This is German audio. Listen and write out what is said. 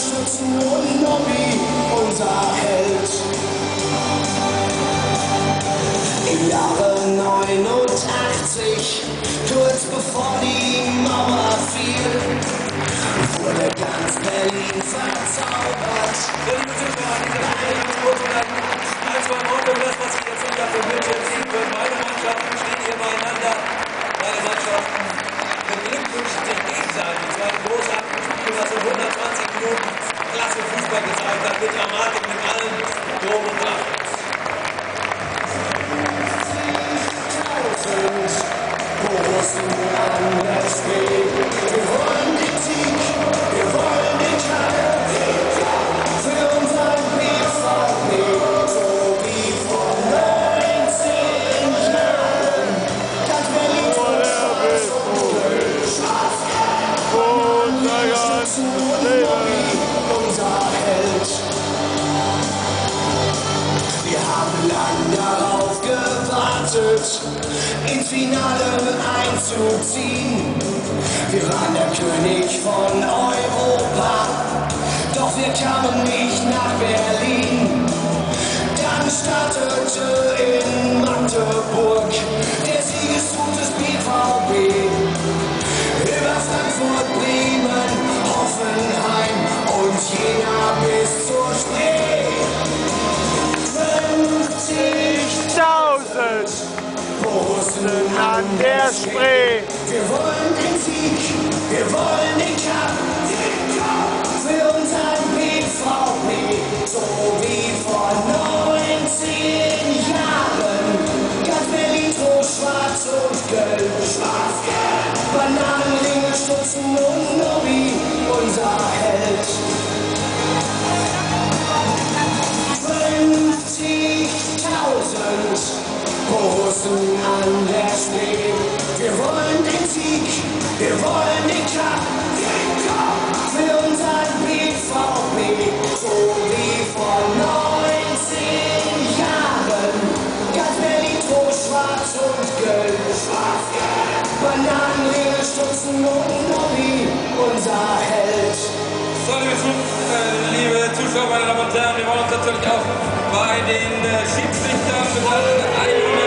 Stützen und Nobby, unser Held. Im Jahre 89, kurz bevor die Mauer fiel, wurde ganz Berlin verzaubert. So, liebe Zuschauer, an dieser Stelle ganz kurz und ein, zwei Worte über das, was Sie jetzt nicht auf dem Bildschirm sehen können. Beide Mannschaften stehen hier beieinander. Beide Mannschaften beglückwünschen sich gegenseitig. Es war ein großartiges Spiel, was in 120 Minuten klasse Fußball gezeigt hat, mit Dramatik, mit allem drum und dran. Borussen an der Spree. Wir wollen den Sieg, wir wollen den Kampf für unseren BVB, so wie vor 19 Jahren. Ganz Berlin voll Schwarz und Schwarz, Schützen und Nobby, unser Held. Wir haben lang darauf gewartet, ins Finale einzuziehen. Wir waren der König von Europa, doch wir kamen nicht nach Berlin. Dann startete in Magdeburg der Siegeszug des BVB. Über Frankfurt, Bremen, Hoffenheim und Jena bis zur Spree. 50.000 Borussen an der Spree. Wir wollen den Sieg, wir wollen den Kampf für unseren BVB, so wie vor 19 Jahren. Ganz Berlin so schwarz und gelb, schwarz-gelb. Bananenringe, Stutzen und Nobby, unser Held. 50.000 Borussen an der Spree. Wir wollen den Sieg, wir wollen den Kampf für unseren BVB, so wie vor 19 Jahren. Ganz Berlin so schwarz und gelb, schwarz-gelb. Bananenringe, Stutzen und Nobby, unser Held. So, liebe Zuschauer, meine Damen und Herren, wir wollen uns natürlich auch bei den Schiedsrichtern bedanken.